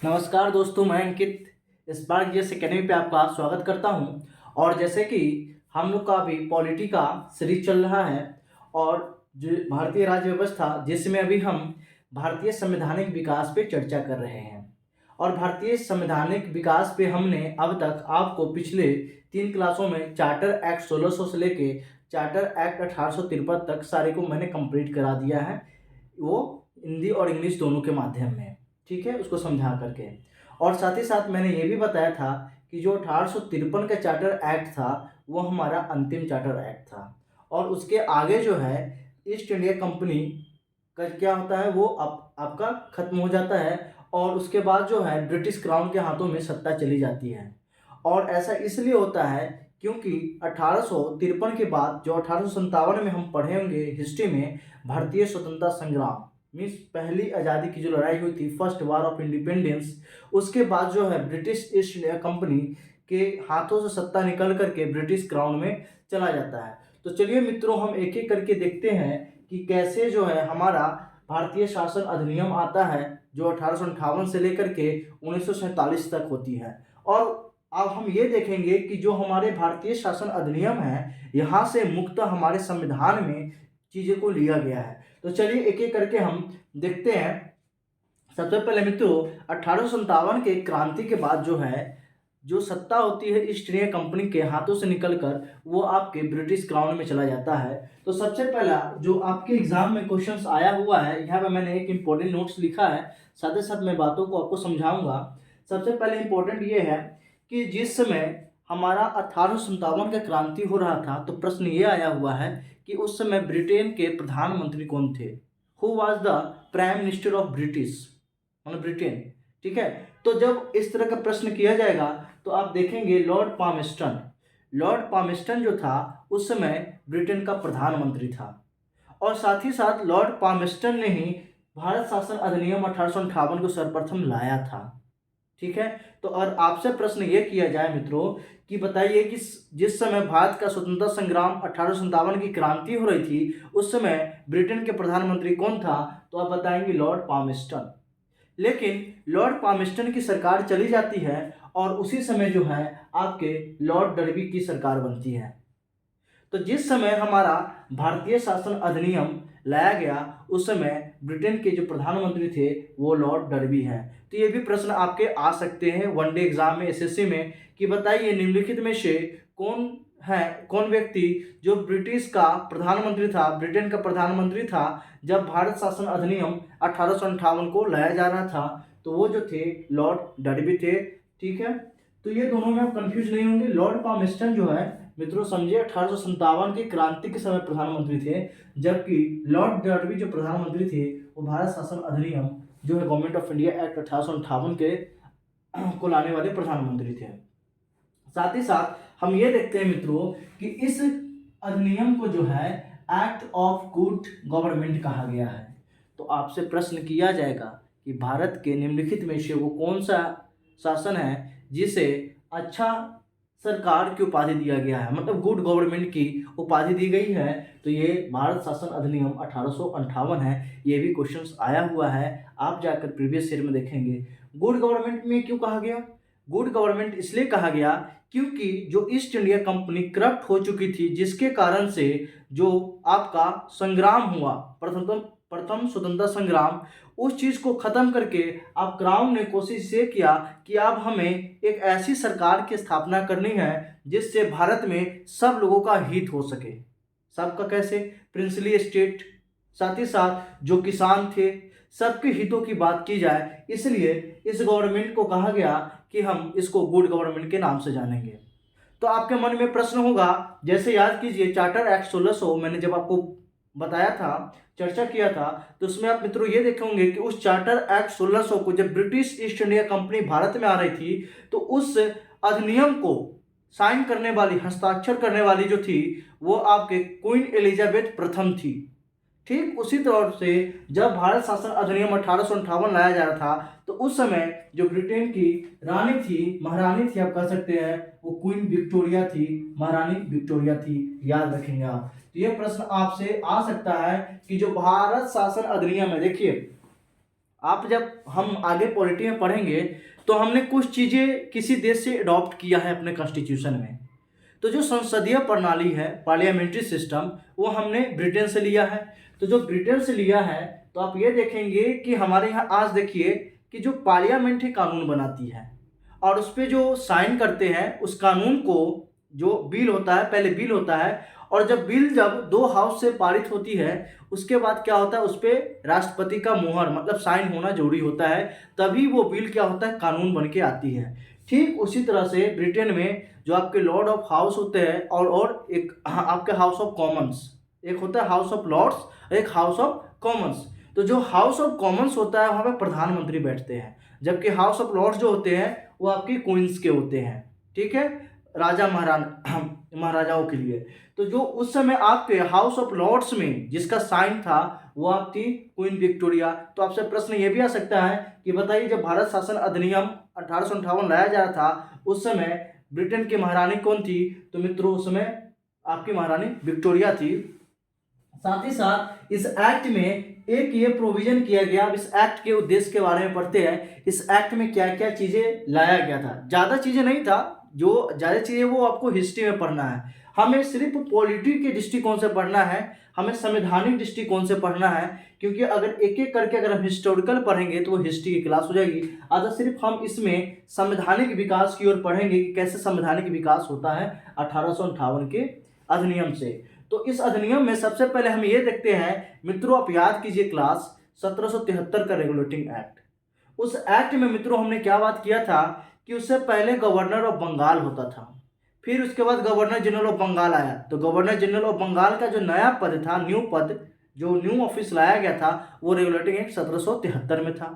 नमस्कार दोस्तों, मैं अंकित स्पार्क जीएस एकेडमी पे आपका स्वागत करता हूं। और जैसे कि हम लोग का अभी पॉलिटी का सीरीज चल रहा है और जो भारतीय राज्य व्यवस्था जिसमें अभी हम भारतीय संवैधानिक विकास पे चर्चा कर रहे हैं। और भारतीय संवैधानिक विकास पे हमने अब तक आपको पिछले 3 क्लासों में चार्टर एक्ट 1600 से लेके चार्टर एक्ट 1853 तक सारे को मैंने कंप्लीट करा दिया है, वो हिंदी और इंग्लिश दोनों के माध्यम में। ठीक है, उसको समझा करके। और साथ ही साथ मैंने ये भी बताया था कि जो 1853 का चार्टर एक्ट था वो हमारा अंतिम चार्टर एक्ट था। और उसके आगे जो है ईस्ट इंडिया कंपनी का क्या होता है, वो आपका खत्म हो जाता है और उसके बाद जो है ब्रिटिश क्राउन के हाथों में सत्ता चली जाती है। और ऐसा इसलिए होता है क्योंकि 1853 के बाद जो 1857 में हम पढ़े होंगे हिस्ट्री में, भारतीय स्वतंत्रता संग्राम मीन्स पहली आज़ादी की जो लड़ाई हुई थी, फर्स्ट वार ऑफ इंडिपेंडेंस, उसके बाद जो है ब्रिटिश ईस्ट इंडिया कंपनी के हाथों से सत्ता निकल करके ब्रिटिश क्राउन में चला जाता है। तो चलिए मित्रों, हम एक एक करके देखते हैं कि कैसे जो है हमारा भारतीय शासन अधिनियम आता है, जो 1858 से लेकर के 1947 तक होती है। और अब हम ये देखेंगे कि जो हमारे भारतीय शासन अधिनियम है, यहाँ से मुक्त हमारे संविधान में चीज़ों को लिया गया है। तो चलिए एक एक करके हम देखते हैं। सबसे पहले मित्रों, 1857 के क्रांति के बाद जो है जो सत्ता होती है ईस्ट इंडिया कंपनी के हाथों से निकलकर वो आपके ब्रिटिश क्राउन में चला जाता है। तो सबसे पहला जो आपके एग्जाम में क्वेश्चंस आया हुआ है, यहाँ पे मैंने एक इंपॉर्टेंट नोट्स लिखा है, साथ ही साथ मैं बातों को आपको समझाऊंगा। सबसे पहले इंपॉर्टेंट ये है कि जिस समय हमारा 1857 का क्रांति हो रहा था, तो प्रश्न ये आया हुआ है कि उस समय ब्रिटेन के प्रधानमंत्री कौन थे। Who was the prime minister of British, मतलब ब्रिटेन। ठीक है, तो जब इस तरह का प्रश्न किया जाएगा तो आप देखेंगे लॉर्ड पामेस्टन। लॉर्ड पामेस्टन जो था उस समय ब्रिटेन का प्रधानमंत्री था। और साथ ही साथ लॉर्ड पामेस्टन ने ही भारत शासन अधिनियम 1858 को सर्वप्रथम लाया था। ठीक है, तो और आपसे प्रश्न ये किया जाए मित्रों कि बताइए कि जिस समय भारत का स्वतंत्रता संग्राम 1857 की क्रांति हो रही थी, उस समय ब्रिटेन के प्रधानमंत्री कौन था, तो आप बताएंगे लॉर्ड पामेस्टन। लेकिन लॉर्ड पामेस्टन की सरकार चली जाती है और उसी समय जो है आपके लॉर्ड डर्बी की सरकार बनती है। तो जिस समय हमारा भारतीय शासन अधिनियम लाया गया उस समय ब्रिटेन के जो प्रधानमंत्री थे वो लॉर्ड डर्बी हैं। तो ये भी प्रश्न आपके आ सकते हैं वनडे एग्जाम में, एसएससी में, कि बताइए निम्नलिखित में से कौन व्यक्ति जो ब्रिटिश का प्रधानमंत्री था, ब्रिटेन का प्रधानमंत्री था जब भारत शासन अधिनियम 1858 को लाया जा रहा था, तो वो जो थे लॉर्ड डर्बी थे। ठीक है, तो ये दोनों में आप कंफ्यूज नहीं होंगे। लॉर्ड पामेस्टन जो है मित्रों समझिए 1857 की क्रांति के समय प्रधानमंत्री थे, जबकि लॉर्ड डर्बी जो प्रधानमंत्री थे वो भारत शासन अधिनियम जो है गवर्नमेंट ऑफ इंडिया एक्ट 1858 के को लाने वाले प्रधानमंत्री थे। साथ ही साथ हम ये देखते हैं मित्रों कि इस अधिनियम को जो है एक्ट ऑफ गुड गवर्नमेंट कहा गया है। तो आपसे प्रश्न किया जाएगा कि भारत के निम्नलिखित में से वो कौन सा शासन है जिसे अच्छा सरकार की उपाधि दिया गया है, मतलब गुड गवर्नमेंट की उपाधि दी गई है। तो ये भारत शासन अधिनियम 1858 है। ये भी क्वेश्चंस आया हुआ है, आप जाकर प्रीवियस ईयर में देखेंगे। गुड गवर्नमेंट में क्यों कहा गया? गुड गवर्नमेंट इसलिए कहा गया क्योंकि जो ईस्ट इंडिया कंपनी करप्ट हो चुकी थी, जिसके कारण से जो आपका संग्राम हुआ, प्रथम स्वतंत्रता संग्राम, उस चीज को खत्म करके अब क्राउन ने कोशिश ये किया कि अब हमें एक ऐसी सरकार की स्थापना करनी है जिससे भारत में सब लोगों का हित हो सके। सबका कैसे? प्रिंसली स्टेट, साथ ही साथ जो किसान थे, सबके हितों की बात की जाए, इसलिए इस गवर्नमेंट को कहा गया कि हम इसको गुड गवर्नमेंट के नाम से जानेंगे। तो आपके मन में प्रश्न होगा, जैसे याद कीजिए चार्टर एक्ट 1600 मैंने जब आपको बताया था, चर्चा किया था, तो उसमें आप मित्रों ये देखेंगे कि उस चार्टर एक्ट 1600 को जब British east India company Bharat में आ रही थी, तो उस अधिनियम को साइन करने वाली, हस्ताक्षर करने वाली जो थी वो आपके क्वीन एलिजाबेथ प्रथम थी। ठीक उसी तौर से जब भारत शासन अधिनियम 1858 लाया जा रहा था, तो उस समय जो ब्रिटेन की रानी थी, महारानी थी आप कह सकते हैं, वो क्वीन विक्टोरिया थी, महारानी विक्टोरिया थी। याद रखेंगे आप। तो ये प्रश्न आपसे आ सकता है कि जो भारत शासन अधिनियम है, देखिए आप जब हम आगे पॉलिटी में पढ़ेंगे तो हमने कुछ चीज़ें किसी देश से अडॉप्ट किया है अपने कॉन्स्टिट्यूशन में। तो जो संसदीय प्रणाली है, पार्लियामेंट्री सिस्टम, वो हमने ब्रिटेन से लिया है। तो जो ब्रिटेन से लिया है तो आप ये देखेंगे कि हमारे यहाँ आज देखिए कि जो पार्लियामेंट ही कानून बनाती है और उस पर जो साइन करते हैं उस कानून को, जो बिल होता है, पहले बिल होता है और जब दो हाउस से पारित होती है उसके बाद क्या होता है, उस पर राष्ट्रपति का मुहर मतलब साइन होना जरूरी होता है, तभी वो बिल क्या होता है, कानून बन के आती है। ठीक उसी तरह से ब्रिटेन में जो आपके लॉर्ड ऑफ हाउस होते हैं और एक आपके हाउस ऑफ कॉमन्स, एक होता है हाउस ऑफ लॉर्ड्स, एक हाउस ऑफ कॉमन्स। तो जो हाउस ऑफ कॉमन्स होता है वहाँ पे प्रधानमंत्री बैठते हैं, जबकि हाउस ऑफ लॉर्ड्स जो होते हैं वो आपकी क्वींस के होते हैं, ठीक है, राजा महाराजाओं के लिए। तो जो उस समय आपके हाउस ऑफ लॉर्ड्स में जिसका साइन था वो आप थी क्वीन विक्टोरिया। तो आपसे प्रश्न ये भी आ सकता है कि बताइए जब भारत शासन अधिनियम 1858 लाया जा रहा था उस समय ब्रिटेन की महारानी कौन थी? तो मित्रों उस समय आपकी महारानी विक्टोरिया थी। साथ ही साथ इस एक्ट में एक ये प्रोविजन किया गया। अब इस एक्ट के उद्देश्य के बारे में पढ़ते हैं। इस एक्ट में क्या क्या चीज़ें लाया गया था, ज़्यादा चीज़ें नहीं था, जो ज़्यादा चीज़ें वो आपको हिस्ट्री में पढ़ना है। हमें सिर्फ पॉलिटी के दृष्टिकोण से पढ़ना है, हमें संवैधानिक दृष्टिकोण से पढ़ना है, क्योंकि अगर एक एक करके अगर हम हिस्टोरिकल पढ़ेंगे तो वो हिस्ट्री की क्लास हो जाएगी। अगर सिर्फ हम इसमें संवैधानिक विकास की ओर पढ़ेंगे कि कैसे संवैधानिक विकास होता है 1858 के अधिनियम से। तो इस अधिनियम में सबसे पहले हम ये देखते हैं मित्रों, आप याद कीजिए क्लास 1773 का रेगुलेटिंग एक्ट। उस एक्ट में मित्रों हमने क्या बात किया था कि उससे पहले गवर्नर ऑफ बंगाल होता था, फिर उसके बाद गवर्नर जनरल ऑफ बंगाल आया। तो गवर्नर जनरल ऑफ बंगाल का जो नया पद था, न्यू पद, जो न्यू ऑफिस लाया गया था वो रेगुलेटिंग एक्ट 1773 में था।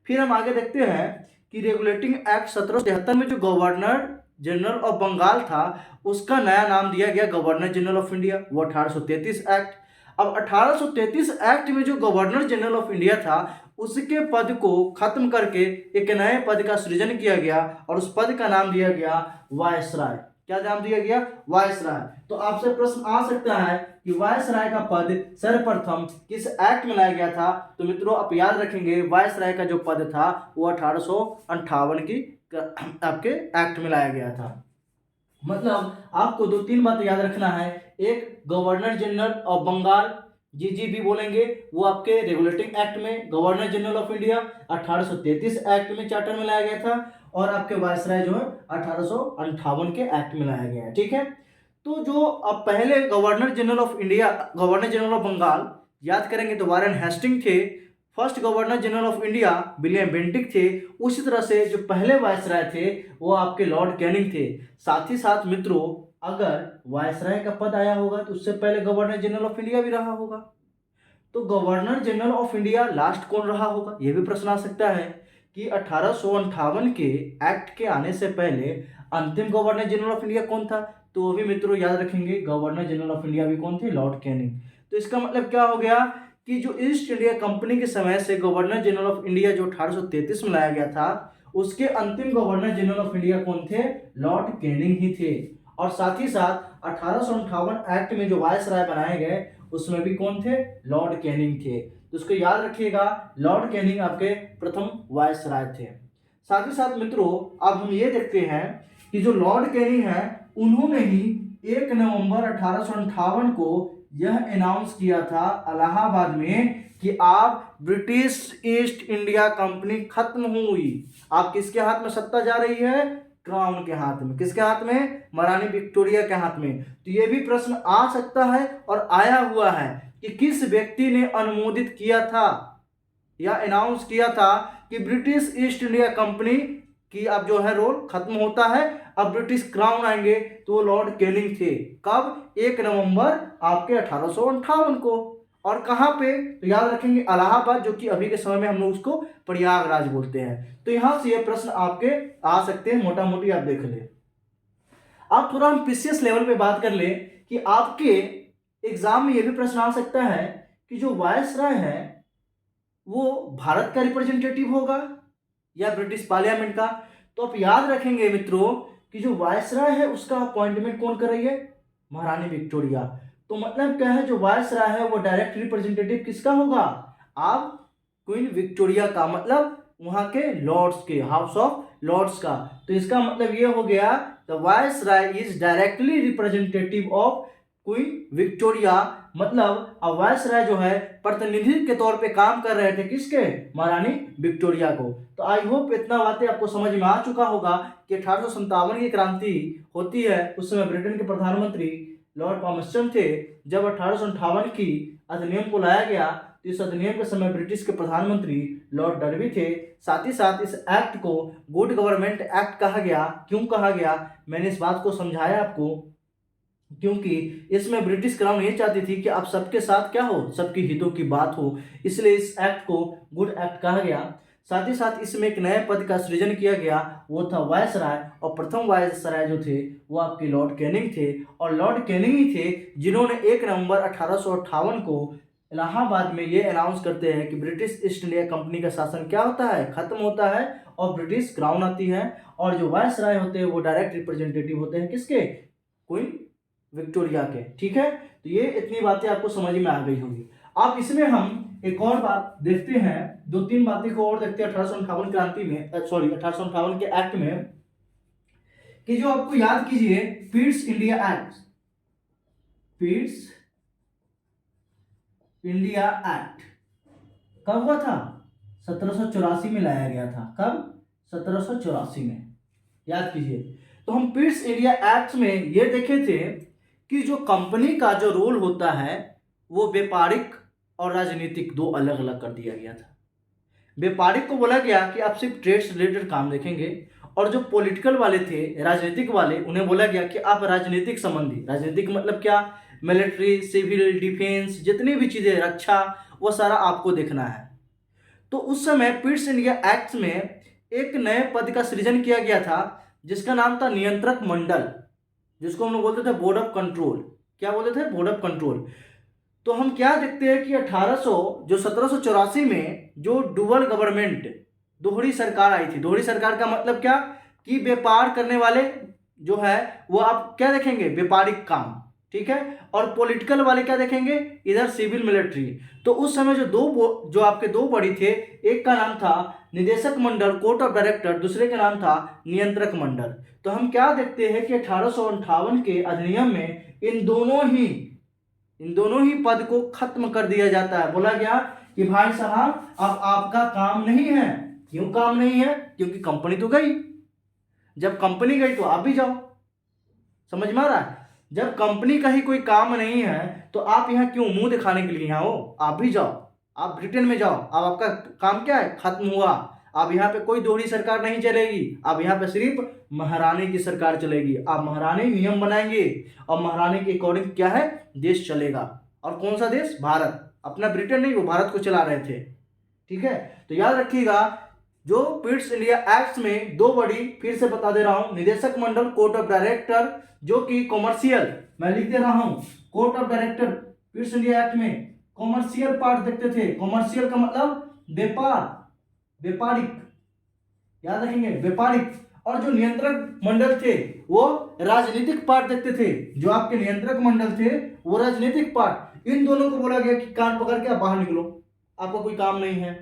फिर हम आगे देखते हैं कि रेगुलेटिंग एक्ट 1773 में जो गवर्नर जनरल ऑफ बंगाल था उसका नया नाम दिया गया गवर्नर जनरल ऑफ इंडिया, वो 1833 एक्ट। अब 1833 एक्ट में जो गवर्नर जनरल ऑफ इंडिया था उसके पद को खत्म करके एक नए पद का सृजन किया गया और उस पद का नाम दिया गया वायसराय। क्या नाम दिया गया? वायसराय। तो आपसे प्रश्न आ सकता है कि वायसराय का पद सर्वप्रथम किस एक्ट में लाया गया था? तो मित्रों आप याद रखेंगे वायसराय का जो पद था वो 1858 की आपके एक्ट में लाया गया था। मतलब आपको दो तीन बातें याद रखना है। एक, governor general of Bengal, GGB बोलेंगे, वो आपके रेगुलेटिंग एक्ट में, governor general of India 1833 act में चार्टर में लाया गया था, और आपके वायसराय जो है 1858 के एक्ट में लाया गया है, ठीक है। तो जो अब पहले governor general of India, governor general of Bengal याद करेंगे तो वारेन हेस्टिंग थे। First governor general of India William Bentinck थे। उसी तरह से जो पहले वायसराय थे वो आपके लॉर्ड कैनिंग थे। साथ ही साथ मित्रों अगर वायसराय का पद आया होगा तो उससे पहले गवर्नर जनरल ऑफ इंडिया भी रहा होगा। तो governor general of India last कौन रहा होगा, यह भी प्रश्न आ सकता है कि 1858 के एक्ट के आने से पहले अंतिम गवर्नर जनरल ऑफ इंडिया कौन था? तो वो भी मित्रों याद रखेंगे, गवर्नर जनरल ऑफ इंडिया भी कौन थे? Lord Canning. तो इसका मतलब क्या हो गया कि जो ईस्ट इंडिया कंपनी के समय से गवर्नर जनरल ऑफ इंडिया जो 1833 में लाया गया था उसके अंतिम गवर्नर जनरल ऑफ इंडिया कौन थे? लॉर्ड कैनिंग ही थे। और साथ ही साथ 1858 एक्ट में जो वायसराय बनाए गए उसमें भी कौन थे? लॉर्ड कैनिंग थे। तो उसको याद रखिएगा, लॉर्ड कैनिंग आपके प्रथम वायसराय थे। साथ ही साथ मित्रों अब हम ये देखते हैं कि जो लॉर्ड कैनिंग है उन्होंने ही 1 नवंबर 1858 को यह अनाउंस किया था इलाहाबाद में कि आप ब्रिटिश ईस्ट इंडिया कंपनी खत्म हुई। आप किसके हाथ में सत्ता जा रही है? क्राउन के हाथ में। किसके हाथ में? महारानी विक्टोरिया के हाथ में। तो ये भी प्रश्न आ सकता है और आया हुआ है कि किस व्यक्ति ने अनुमोदित किया था या अनाउंस किया था कि ब्रिटिश ईस्ट इंडिया कंपनी की अब जो है रोल खत्म होता है, अब ब्रिटिश क्राउन आएंगे। तो वो लॉर्ड कैनिंग थे। कब? 1 नवंबर आपके 1858 को। और कहाँ पे? तो याद रखेंगे इलाहाबाद, जो कि अभी के समय में हम लोग उसको प्रयागराज बोलते हैं। तो यहाँ से ये प्रश्न आपके आ सकते हैं, मोटा मोटी आप देख ले। आप थोड़ा हम पीसीएस लेवल पे बात कर ले कि आपके एग्जाम में ये भी प्रश्न आ सकता है कि जो वायसराय है वो भारत का रिप्रेजेंटेटिव होगा या ब्रिटिश पार्लियामेंट का। तो आप याद रखेंगे मित्रों कि जो वायसराय है उसका अपॉइंटमेंट कौन कर रही है? महारानी विक्टोरिया। तो मतलब क्या है, जो वायसराय है वो डायरेक्ट रिप्रेजेंटेटिव किसका होगा? आप क्वीन विक्टोरिया का मतलब वहां के लॉर्ड्स के, हाउस ऑफ लॉर्ड्स का। तो इसका मतलब ये हो गया the viceroy is directly representative of queen Victoria, मतलब अब वायसराय जो है प्रतिनिधि के तौर पे काम कर रहे थे किसके, महारानी विक्टोरिया को। तो आई होप इतना बातें आपको समझ में आ चुका होगा कि 1857 की क्रांति होती है, उस समय ब्रिटेन के प्रधानमंत्री लॉर्ड पामस्टन थे। जब 1858 की अधिनियम को लाया गया तो इस अधिनियम के समय ब्रिटिश के प्रधानमंत्री लॉर्ड डर्बी थे। साथ ही साथ इस एक्ट को गुड गवर्नमेंट एक्ट कहा गया। क्यों कहा गया, मैंने इस बात को समझाया आपको, क्योंकि इसमें ब्रिटिश क्राउन ये चाहती थी कि आप सबके साथ क्या हो, सबके हितों की बात हो, इसलिए इस एक्ट को गुड एक्ट कहा गया। साथ ही साथ इसमें एक नए पद का सृजन किया गया, वो था वायसराय, और प्रथम वायसराय जो थे वो आपके लॉर्ड कैनिंग थे। और लॉर्ड कैनिंग ही थे जिन्होंने 1 नवंबर 1858 को इलाहाबाद में ये अनाउंस करते हैं कि ब्रिटिश ईस्ट इंडिया कंपनी का शासन क्या होता है, खत्म होता है और ब्रिटिश क्राउन आती है। और जो वायसराय होते हैं वो डायरेक्ट रिप्रेजेंटेटिव होते हैं किसके, क्वीन विक्टोरिया के। ठीक है, तो ये इतनी बातें आपको समझ में आ गई होगी। अब इसमें हम एक और बात देखते हैं, 2-3 बातें को और देखते हैं 1858 क्रांति में, सॉरी 1858 के एक्ट में, कि जो आपको याद कीजिए Pitt's India act, Pitt's India act कब हुआ था, 1784 में लाया गया था। कब, 1784 में, याद कीजिए। तो हम पिट्स इंडिया एक्ट में ये देखे थे कि जो कंपनी का जो रोल होता है वो व्यापारिक और राजनीतिक दो अलग अलग कर दिया गया था। व्यापारिक को बोला गया कि आप सिर्फ ट्रेड से रिलेटेड काम देखेंगे, और जो पॉलिटिकल वाले थे, राजनीतिक वाले, उन्हें बोला गया कि आप राजनीतिक संबंधी, राजनीतिक मतलब क्या, मिलिट्री, सिविल, डिफेंस, जितनी भी चीज़ें, रक्षा, वो सारा आपको देखना है। तो उस समय पिट्स इंडिया एक्ट में एक नए पद का सृजन किया गया था जिसका नाम था नियंत्रक मंडल, जिसको हम लोग बोलते थे बोर्ड ऑफ कंट्रोल। क्या बोलते थे, बोर्ड ऑफ कंट्रोल। तो हम क्या देखते हैं कि 1784 में जो डुअल गवर्नमेंट, दोहरी सरकार आई थी। दोहरी सरकार का मतलब क्या, कि व्यापार करने वाले जो है वो आप क्या देखेंगे, व्यापारिक काम, ठीक है, और पॉलिटिकल वाले क्या देखेंगे, इधर सिविल, मिलिट्री। तो उस समय जो आपके दो बड़ी थे, एक का नाम था निदेशक मंडल, कोर्ट ऑफ डायरेक्टर, दूसरे का नाम था नियंत्रक मंडल। तो हम क्या देखते हैं कि 1858 के अधिनियम में इन दोनों ही पद को खत्म कर दिया जाता है। बोला गया कि भाई साहब अब आपका काम नहीं है। क्यों काम नहीं है, क्योंकि कंपनी तो गई। जब कंपनी गई तो आप भी जाओ, समझ में आ रहा है। जब कंपनी का ही कोई काम नहीं है तो आप यहाँ क्यों मुंह दिखाने के लिए यहाँ हो, आप भी जाओ, आप ब्रिटेन में जाओ। अब आपका काम क्या है, खत्म हुआ। अब यहाँ पे कोई दोहरी सरकार नहीं चलेगी, अब यहाँ पे सिर्फ महारानी की सरकार चलेगी। आप महारानी नियम बनाएंगे और महारानी के अकॉर्डिंग क्या है, देश चलेगा। और कौन सा देश, भारत, अपना ब्रिटेन नहीं, वो भारत को चला रहे थे। ठीक है, तो याद रखिएगा जो पिट्स इंडिया एक्ट में दो बड़ी, फिर से बता दे रहा हूं, निदेशक मंडल, कोर्ट ऑफ डायरेक्टर, जो कि कॉमर्शियल, मैं लिख दे रहा हूं, court of director Pitt's India act में कॉमर्शियल पार्ट देखते थे। कॉमर्शियल का मतलब व्यापार, व्यापारिक, याद रखेंगे, व्यापारिक। और जो नियंत्रक मंडल थे वो राजनीतिक पार्ट देखते थे। जो आपके नियंत्रक मंडल थे वो राजनीतिक पार्ट। इन दोनों को बोला गया कि कान पकड़ के आप बाहर निकलो, आपको कोई काम नहीं है।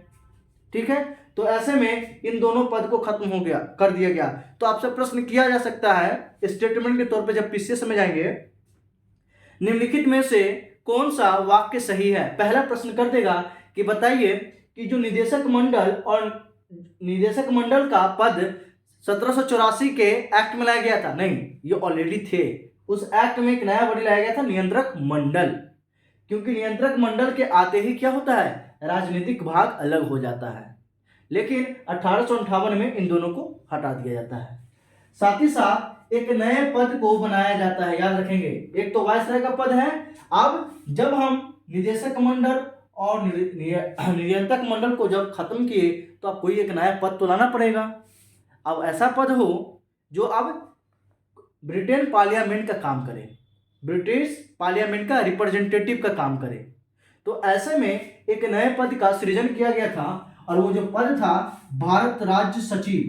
ठीक है, तो ऐसे में इन दोनों पद को खत्म हो गया, कर दिया गया। तो आपसे प्रश्न किया जा सकता है स्टेटमेंट के तौर पे, जब पीसीएस में जाएंगे, निम्नलिखित में से कौन सा वाक्य सही है। पहला प्रश्न कर देगा कि बताइए कि जो निदेशक मंडल का पद 1784 के एक्ट में लाया गया था, नहीं, ये ऑलरेडी थे। उस एक्ट में एक नया बॉडी लाया गया था, नियंत्रक मंडल। क्योंकि नियंत्रक मंडल के आते ही क्या होता है, राजनीतिक भाग अलग हो जाता है। लेकिन 1858 में इन दोनों को हटा दिया जाता है। साथ ही साथ एक नए पद को बनाया जाता है, याद रखेंगे। एक तो वायसराय का पद है। अब जब हम निदेशक मंडल और नियंत्रक मंडल को जब खत्म किए तो अब कोई एक नया पद तो लाना पड़ेगा। अब ऐसा पद हो जो अब ब्रिटेन पार्लियामेंट का काम करे, ब्रिटिश पार्लियामेंट का रिप्रेजेंटेटिव का काम करे। तो ऐसे में एक नए पद का सृजन किया गया था, और वो जो पद था भारत राज्य सचिव।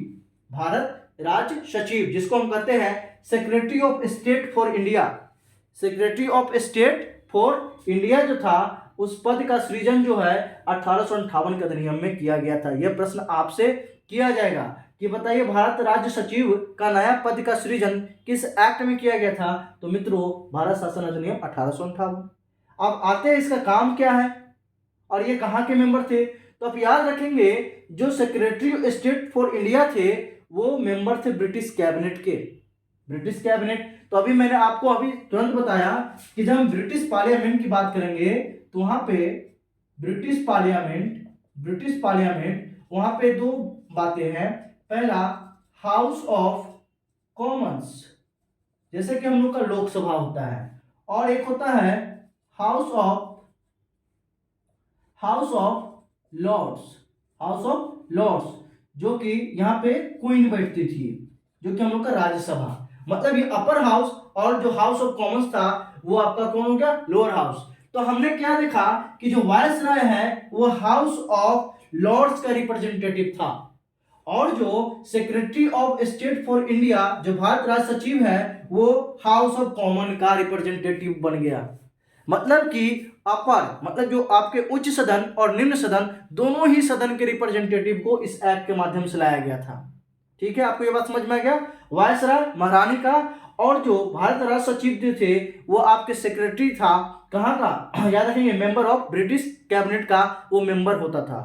भारत राज्य सचिव, जिसको हम कहते हैं secretary of state for India. Secretary of state for India जो था उस पद का सृजन जो है 1858 के अधिनियम में किया गया था। यह प्रश्न आपसे किया जाएगा कि बताइए भारत राज्य सचिव का नया पद का सृजन किस एक्ट में किया गया था? तो मित्रों भारत शासन अधिनियम 1858। अब आते हैं इसका काम क्या है और ये कहाँ के मेंबर थे? तो आप याद रखेंगे जो secretary of state for India थे वो मेंबर थे ब्रिटिश कैबिनेट के। ब्रिटिश कैबिनेट, तो अभी मैंने आपको अभी तुरंत बताया कि जब हम ब्रिटिश पार्लियामेंट की बात करेंगे तो वहां पे ब्रिटिश पार्लियामेंट वहां पे दो बातें हैं। पहला हाउस ऑफ कॉमन्स, जैसे कि हम लोग का लोकसभा होता है, और एक होता है हाउस ऑफ लॉर्ड्स, जो कि यहाँ पे क्वीन बैठती थी, जो कि हम लोग का राज्यसभा। मतलब ये अपर हाउस और जो हाउस ऑफ कॉमन्स था वो आपका कौन हो गया? Lower house. तो हमने क्या देखा कि जो वायसराय है वो हाउस ऑफ लॉर्ड्स का रिप्रेजेंटेटिव था, और जो secretary of state for India जो भारत राज्य सचिव है वो हाउस ऑफ कॉमन का रिप्रेजेंटेटिव बन गया। मतलब कि अपर मतलब जो आपके उच्च सदन और निम्न सदन दोनों ही सदन के रिप्रेजेंटेटिव को इस एक्ट के माध्यम से लाया गया था। ठीक है, आपको ये बात समझ में आ गया? वायसराय महारानी का, और जो भारत राज्य सचिव जो थे वो आपके सेक्रेटरी था, कहाँ का? याद रखेंगे, मेंबर ऑफ ब्रिटिश कैबिनेट का वो मेंबर होता था।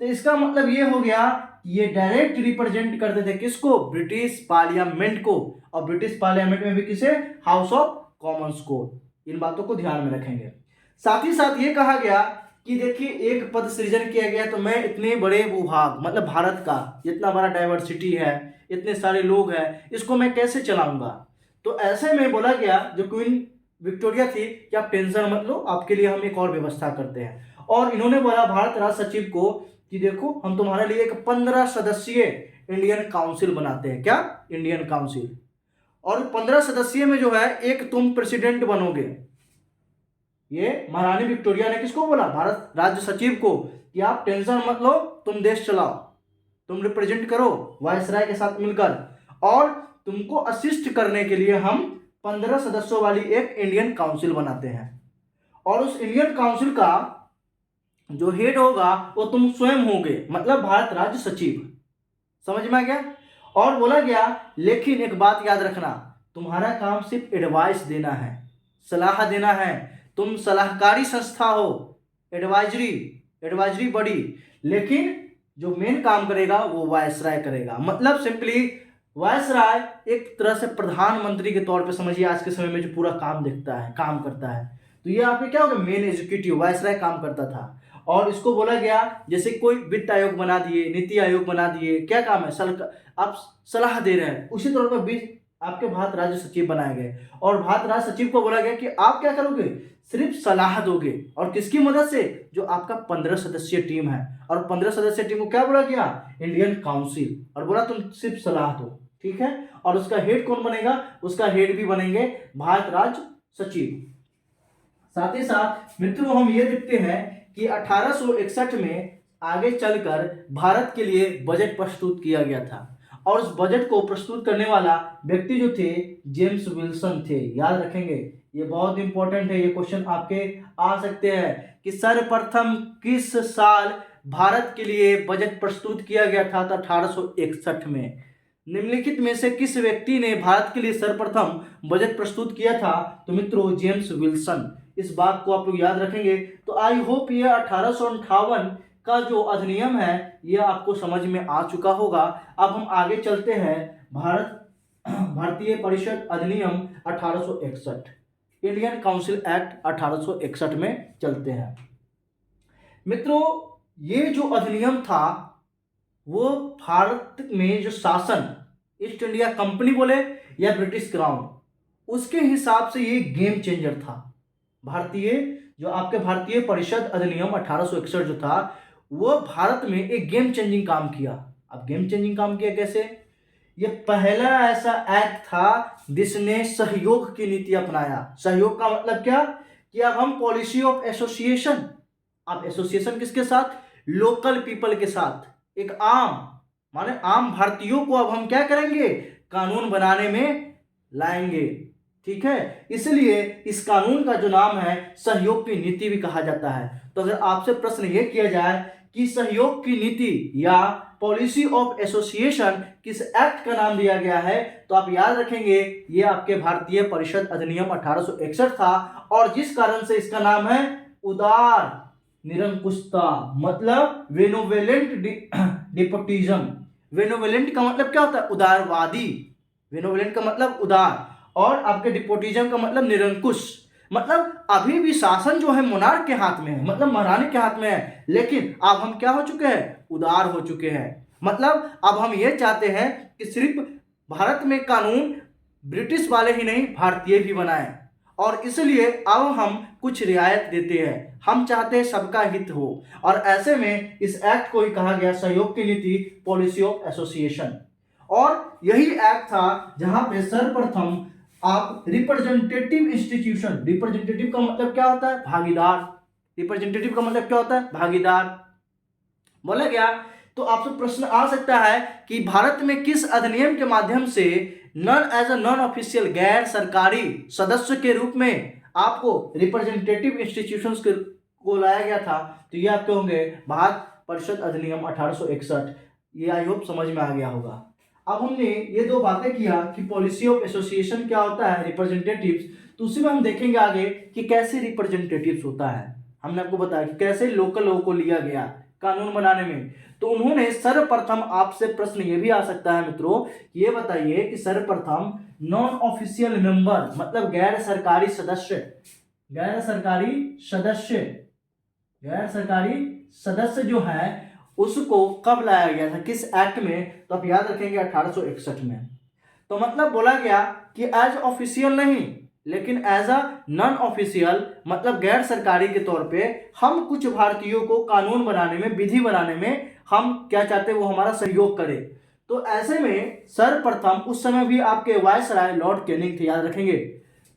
तो इसका मतलब ये हो गया ये डायरेक्ट रिप्रेजेंट करते थे किसको? ब्रिटिश पार्लियामेंट को, और ब्रिटिश पार्लियामेंट में भी किसे? हाउस ऑफ कॉमन्स को। इन बातों को ध्यान में रखेंगे। साथ ही साथ ये कहा गया कि देखिए एक पद सृजन किया गया तो मैं इतने बड़े भूभाग मतलब भारत का जितना बड़ा डाइवर्सिटी है, इतने सारे लोग हैं, इसको मैं कैसे चलाऊंगा? तो ऐसे में बोला गया जो क्वीन विक्टोरिया थी कि आप टेंशन मत लो, आपके लिए हम एक और व्यवस्था करते हैं। और इन्होंने बोला भारत राज्य सचिव को कि देखो हम तुम्हारे लिए एक 15 सदस्यीय इंडियन काउंसिल बनाते हैं। क्या? Indian council. और 15 सदस्यीय में जो है एक तुम प्रेसिडेंट बनोगे। ये महारानी विक्टोरिया ने किसको बोला? भारत राज्य सचिव को, कि आप टेंशन मत लो, तुम देश चलाओ, तुम रिप्रेजेंट करो वायसराय के साथ मिलकर, और तुमको असिस्ट करने के लिए हम 15 सदस्यों वाली एक इंडियन काउंसिल बनाते हैं। और उस इंडियन काउंसिल का जो हेड होगा वो तुम स्वयं होगे, मतलब भारत राज्य सचिव। समझ में आ गया? और बोला गया लेकिन एक बात याद रखना, तुम्हारा काम सिर्फ एडवाइस देना है, सलाह देना है, तुम सलाहकारी संस्था हो, एडवाइजरी बॉडी, लेकिन जो मेन काम करेगा वो वायसराय करेगा। मतलब सिंपली वायसराय एक तरह से प्रधानमंत्री के तौर पे समझिए आज के समय में जो पूरा काम देखता है, काम करता है। तो ये आपके क्या होगा? मेन एग्जीक्यूटिव वायसराय काम करता था। और इसको बोला गया जैसे कोई वित्त आयोग बना दिए, नीति आयोग बना दिए, क्या काम है? आप सलाह दे रहे हैं, उसी तौर पर भी आपके भारत राज्य सचिव बनाए गए। और भारत राज्य सचिव को बोला गया कि आप क्या करोगे? सिर्फ सलाह दोगे, और किसकी मदद से? जो आपका 15 सदस्यीय टीम है, और 15 सदस्यीय टीम को क्या बोला गया? Indian council. और बोला तुम सिर्फ सलाह दो, ठीक है। और उसका हेड कौन बनेगा? उसका हेड भी बनेंगे भारत राज्य सचिव। साथ ही साथ मित्रों हम ये देखते हैं कि 1861 में आगे चलकर भारत के लिए बजट प्रस्तुत किया गया था, और उस बजट को प्रस्तुत करने वाला व्यक्ति जो थे जेम्स विल्सन थे। याद रखेंगे, ये बहुत इंपॉर्टेंट है, ये क्वेश्चन आपके आ सकते हैं कि सर्वप्रथम किस साल भारत के लिए बजट प्रस्तुत किया गया था? 1861 में। निम्नलिखित में से किस व्यक्ति ने भारत के लिए सर्वप्रथम बजट प्रस्तुत किया था? तो मित्रों जेम्स विल्सन। इस बात को आप लोग याद रखेंगे। तो आई होप ये 1858 का जो अधिनियम है यह आपको समझ में आ चुका होगा। अब हम आगे चलते हैं भारतीय परिषद अधिनियम 1861, इंडियन काउंसिल एक्ट 1861 में चलते हैं। मित्रों ये जो अधिनियम था वो भारत में जो शासन, ईस्ट इंडिया कंपनी बोले या ब्रिटिश क्राउन, उसके हिसाब से ये गेम चेंजर था। जो आपके भारतीय परिषद अधिनियम 1861 जो था वो भारत में एक गेम चेंजिंग काम किया। अब गेम चेंजिंग काम किया कैसे? ये पहला ऐसा एक्ट था जिसने सहयोग की नीति अपनाया। सहयोग का मतलब क्या? कि अब हम पॉलिसी ऑफ एसोसिएशन, अब एसोसिएशन किसके साथ? लोकल पीपल के साथ, एक आम भारतीयों को अब हम क्या करेंगे? कानून बनाने में लाएंगे, ठीक है, इसलिए इस कानून का जो नाम है सहयोग की नीति भी कहा जाता है। तो अगर आपसे प्रश्न ये किया जाए कि सहयोग की नीति या पॉलिसी ऑफ एसोसिएशन किस एक्ट का नाम दिया गया है, तो आप याद रखेंगे ये आपके भारतीय परिषद अधिनियम 1861 था, और जिस कारण से इसका नाम है उदार निरंकुशता, मतलब बेनोवोलेंट डिपोटिज्म। बेनोवोलेंट का मतलब क्या होता है? उदारवादी। बेनोवोलेंट का मतलब उदार, और आपके डिपोटिज्म का मतलब निरंकुश, मतलब अभी भी शासन जो है मोनार्क के हाथ में है, मतलब महारानी के हाथ में है, लेकिन अब हम क्या हो चुके हैं? उदार हो चुके हैं। मतलब अब हम ये चाहते हैं कि सिर्फ भारत में कानून ब्रिटिश वाले ही नहीं, भारतीय भी बनाए, और इसलिए अब हम कुछ रियायत देते हैं। हम चाहते हैं सबका हित हो, और ऐसे में इस एक्ट को ही कहा गया सहयोग की नीति, पॉलिसी ऑफ एसोसिएशन। और यही एक्ट था जहां पे सर्वप्रथम आप रिप्रेजेंटेटिव इंस्टीट्यूशन, रिप्रेजेंटेटिव का मतलब क्या होता है? भागीदार। रिप्रेजेंटेटिव का मतलब क्या होता है? भागीदार बोला गया। तो आपसे प्रश्न आ सकता है कि भारत में किस अधिनियम के माध्यम से नॉन ऑफिशियल, गैर सरकारी सदस्य के रूप में आपको रिप्रेजेंटेटिव इंस्टीट्यूशंस को लाया गया था? तो ये आपके होंगे भारत परिषद अधिनियम 1861। ये आई होप समझ में आ गया होगा। अब हमने ये दो बातें किया कि पॉलिसी ऑफ एसोसिएशन क्या होता है, रिप्रेजेंटेटिव्स, तो उसी में हम देखेंगे आगे कि कैसे रिप्रेजेंटेटिव्स होता है। हमने आपको बताया कि कैसे लोकल लोगों को लिया गया कानून बनाने में। तो उन्होंने सर्वप्रथम, आपसे प्रश्न ये भी आ सकता है मित्रों, ये बताइए कि सर्वप्रथम नॉन ऑफिशियल मेंबर, मतलब गैर सरकारी सदस्य, गैर सरकारी सदस्य, गैर सरकारी सदस्य जो है उसको कब लाया गया था, किस एक्ट में? तो आप याद रखेंगे 1861 में। तो मतलब बोला गया कि एज ऑफिशियल नहीं, लेकिन एज अ नॉन ऑफिशियल, मतलब गैर सरकारी के तौर पे हम कुछ भारतीयों को कानून बनाने में, विधि बनाने में हम क्या चाहते हैं? वो हमारा सहयोग करे। तो ऐसे में सर्वप्रथम उस समय भी आपके वायसराय लॉर्ड कैनिंग थे, याद रखेंगे।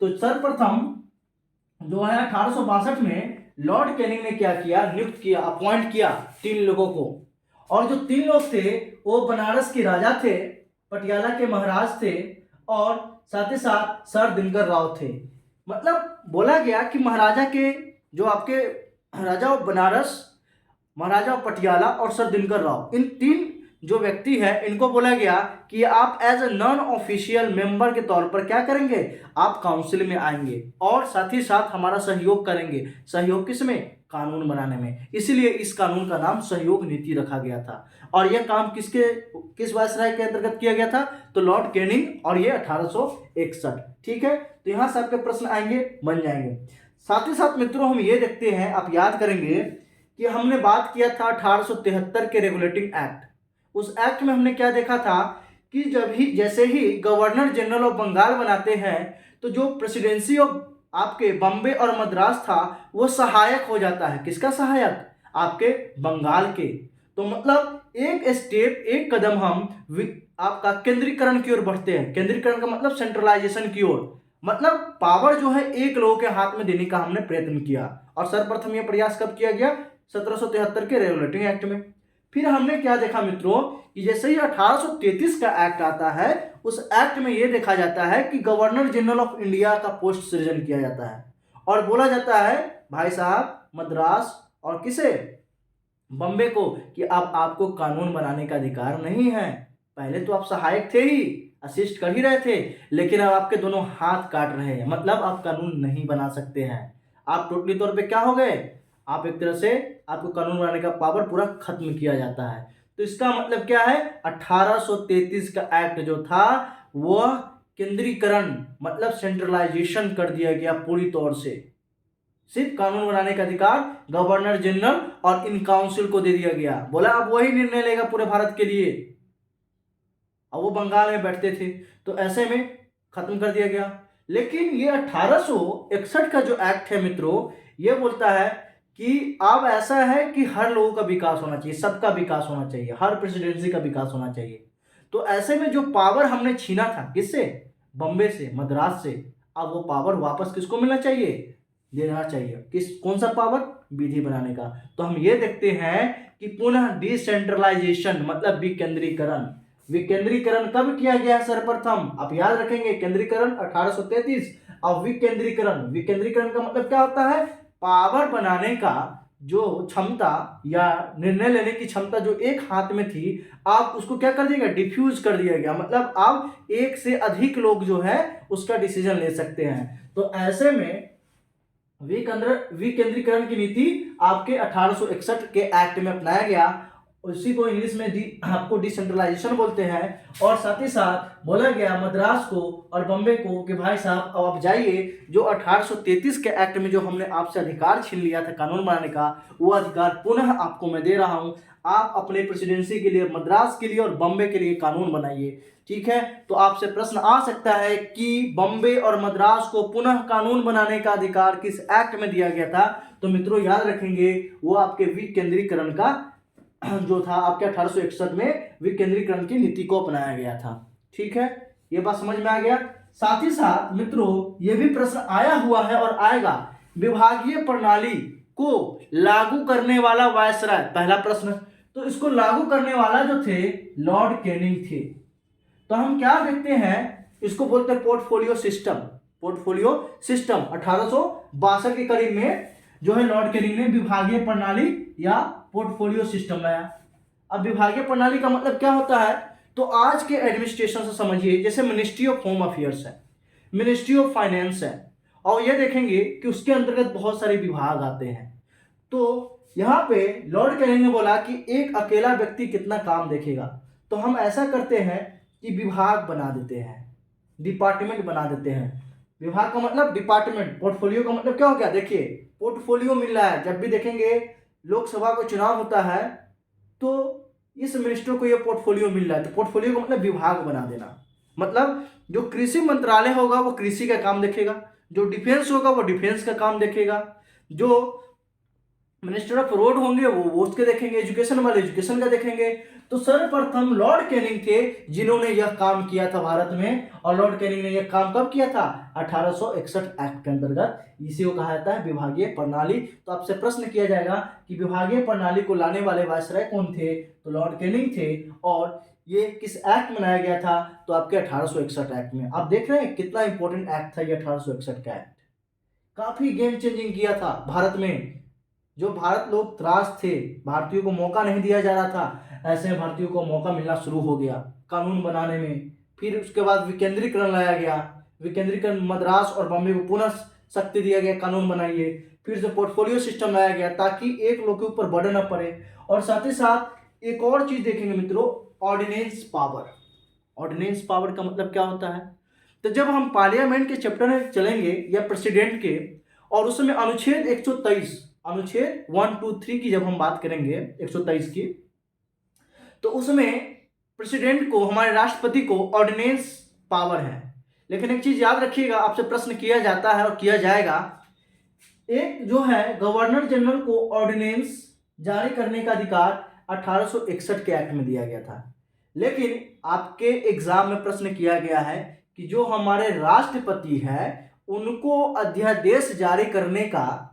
तो सर्वप्रथम जो है 1862 में लॉर्ड कैनिंग ने क्या किया? नियुक्त किया, अपॉइंट किया 3 लोगों को, और जो 3 लोग थे वो बनारस के राजा थे, पटियाला के महाराज थे, और साथ ही साथ सर दिनकर राव थे। मतलब बोला गया कि महाराजा के जो आपके राजा बनारस, महाराजा पटियाला और सर दिनकर राव, इन 3 जो व्यक्ति है इनको बोला गया कि आप as a non official member के तौर पर क्या करेंगे? आप काउंसिल में आएंगे और साथ ही साथ हमारा सहयोग करेंगे। सहयोग किसमें? कानून बनाने में। इसलिए इस कानून का नाम सहयोग नीति रखा गया था। और यह काम किस वायसराय के अंतर्गत किया गया था? तो लॉर्ड कैनिंग, और ये 1861। ठीक है, तो यहां से आपके प्रश्न आएंगे, बन जाएंगे। साथ ही साथ मित्रों हम ये देखते हैं, आप याद करेंगे कि हमने बात किया था 1873 के रेगुलेटिंग एक्ट। उस एक्ट में हमने क्या देखा था कि जैसे ही गवर्नर जनरल ऑफ बंगाल बनाते हैं, तो जो प्रेसिडेंसी ऑफ आपके बॉम्बे और मद्रास था वो सहायक हो जाता है। किसका सहायक? आपके बंगाल के। तो मतलब एक स्टेप, एक कदम हम आपका केंद्रीकरण की ओर बढ़ते हैं। केंद्रीकरण का मतलब सेंट्रलाइजेशन की ओर, मतलब पावर जो है एक लोगों के हाथ में देने का हमने प्रयत्न किया। और सर्वप्रथम यह प्रयास कब किया गया? 1773 के रेगुलेटिंग एक्ट में। फिर हमने क्या देखा मित्रों कि जैसे ही 1833 का एक्ट आता है, उस एक्ट में यह देखा जाता है कि गवर्नर जनरल ऑफ इंडिया का पोस्ट सृजन किया जाता है, और बोला जाता है भाई साहब मद्रास और किसे? बॉम्बे को, कि अब आपको कानून बनाने का अधिकार नहीं है। पहले तो आप सहायक थे ही, असिस्ट कर ही रहे थे, लेकिन अब आपके दोनों हाथ काट रहे हैं, मतलब आप कानून नहीं बना सकते हैं। आप टोटली तौर पे क्या हो गए? आप एक तरह से आपको कानून बनाने का पावर पूरा खत्म किया जाता है। तो इसका मतलब क्या है? 1833 का एक्ट जो था वह केंद्रीकरण, मतलब सेंट्रलाइजेशन कर दिया गया पूरी तौर से। सिर्फ कानून बनाने का अधिकार गवर्नर जनरल और इन काउंसिल को दे दिया गया। बोला अब वही निर्णय लेगा पूरे भारत के लिए। अब वो बंगाल में बैठते थे, तो ऐसे में खत्म कर दिया गया। लेकिन ये 1861 का जो एक्ट है मित्रों, ये बोलता है कि अब ऐसा है कि हर लोगों का विकास होना चाहिए, सबका विकास होना चाहिए, हर प्रेसिडेंसी का विकास होना चाहिए। तो ऐसे में जो पावर हमने छीना था, किससे? बॉम्बे से, मद्रास से, अब वो पावर वापस किसको मिलना चाहिए? देना चाहिए। कौन सा पावर? विधि बनाने का। तो हम ये देखते हैं कि पुनः डिसेंट्रलाइजेशन, मतलब विकेंद्रीकरण कब किया गया है? सर्वप्रथम आप याद रखेंगे, केंद्रीकरण 1833, और विकेंद्रीकरण, विकेंद्रीकरण का मतलब क्या होता है, पावर बनाने का जो क्षमता या निर्णय लेने की क्षमता जो एक हाथ में थी, आप उसको क्या कर दिया गया, डिफ्यूज कर दिया गया, मतलब आप एक से अधिक लोग जो है उसका डिसीजन ले सकते हैं। तो ऐसे में विकेंद्रीकरण की नीति आपके 1861 के एक्ट में अपनाया गया, उसी को इंग्लिश में आपको डिसेंट्रलाइजेशन बोलते हैं। और साथ ही साथ बोला गया मद्रास को और बॉम्बे को कि भाई साहब अब आप जाइए, जो 1833 के एक्ट में जो हमने आपसे अधिकार छीन लिया था कानून बनाने का, वो अधिकार पुनः आपको मैं दे रहा हूं, आप अपने प्रेसिडेंसी के लिए, मद्रास के लिए और बॉम्बे के लिए कानून बनाइए। ठीक है, तो आपसे प्रश्न आ सकता है कि बॉम्बे और मद्रास को पुनः कानून बनाने का अधिकार किस एक्ट में दिया गया था, तो मित्रों याद रखेंगे वो आपके विकेंद्रीकरण का जो था आपके 1861 में विकेंद्रीकरण की नीति को अपनाया गया था। ठीक है, ये बात समझ में आ गया। साथ ही साथ मित्रों ये भी प्रश्न आया हुआ है और आएगा, विभागीय प्रणाली को लागू करने वाला वायसराय, पहला प्रश्न, तो इसको लागू करने वाला जो थे लॉर्ड कैनिंग थे। तो हम क्या देखते हैं, इसको बोलते हैं पोर्टफोलियो सिस्टम, पोर्टफोलियो सिस्टम 1862 के करीब में जो है लॉर्ड कैनिंग ने विभागीय प्रणाली या पोर्टफोलियो सिस्टम लाया। अब विभागीय प्रणाली का मतलब क्या होता है, तो आज के एडमिनिस्ट्रेशन से समझिए, जैसे मिनिस्ट्री ऑफ होम अफेयर्स है, मिनिस्ट्री ऑफ फाइनेंस है, और ये देखेंगे कि उसके अंतर्गत बहुत सारे विभाग आते हैं। तो यहाँ पे लॉर्ड कैनिंग ने बोला कि एक अकेला व्यक्ति कितना काम देखेगा, तो हम ऐसा करते हैं कि विभाग बना देते हैं, डिपार्टमेंट बना देते हैं। विभाग का मतलब डिपार्टमेंट, पोर्टफोलियो का मतलब क्या हो गया, देखिए पोर्टफोलियो मिल रहा है, जब भी देखेंगे लोकसभा को चुनाव होता है तो इस मिनिस्टर को ये पोर्टफोलियो मिल रहा है, तो पोर्टफोलियो का मतलब विभाग बना देना, मतलब जो कृषि मंत्रालय होगा वो कृषि का काम देखेगा, जो डिफेंस होगा वो डिफेंस का काम देखेगा, जो मिनिस्टर ऑफ रोड होंगे वो उसके देखेंगे, एजुकेशन वाले एजुकेशन का देखेंगे। तो सर्वप्रथम लॉर्ड कैनिंग थे जिन्होंने यह काम किया था भारत में, और लॉर्ड कैनिंग ने यह काम कब किया था, 1861 एक्ट के अंतर्गत, इसी को कहा जाता है विभागीय प्रणाली। तो आपसे प्रश्न किया जाएगा कि विभागीय प्रणाली को लाने वाले वायसराय कौन थे, तो लॉर्ड कैनिंग थे, और ये किस एक्ट में बनाया गया था, तो आपके 1861 एक्ट में। आप देख रहे हैं कितना इंपॉर्टेंट एक्ट था ये 1861 का एक्ट, काफी गेम चेंजिंग किया था भारत में। जो भारत लोग त्रास थे, भारतीयों को मौका नहीं दिया जा रहा था, ऐसे भारतीयों को मौका मिलना शुरू हो गया कानून बनाने में। फिर उसके बाद विकेंद्रीकरण लाया गया, विकेंद्रीकरण मद्रास और बॉम्बे को पुनः शक्ति दिया गया, कानून बनाइए। फिर से पोर्टफोलियो सिस्टम लाया गया ताकि एक लोग के ऊपर बर्डन न पड़े। और साथ ही साथ एक और चीज देखेंगे मित्रों, ऑर्डिनेंस पावर। ऑर्डिनेंस पावर का मतलब क्या होता है, तो जब हम पार्लियामेंट के चैप्टर में चलेंगे या प्रेसिडेंट के, और उसमें अनुच्छेद 123, अनुच्छेद 1, 2, 3 की जब हम बात करेंगे 123 की, तो उसमें प्रेसिडेंट को, हमारे राष्ट्रपति को ऑर्डिनेंस पावर है। लेकिन एक चीज याद रखिएगा, आपसे प्रश्न किया जाता है और किया जाएगा, एक जो है गवर्नर जनरल को ऑर्डिनेंस जारी करने का अधिकार 1861 के एक्ट में दिया गया था। लेकिन आपके एग्जाम में प्रश्न किया गया है कि जो हमारे राष्ट्रपति है उनको अध्यादेश जारी करने का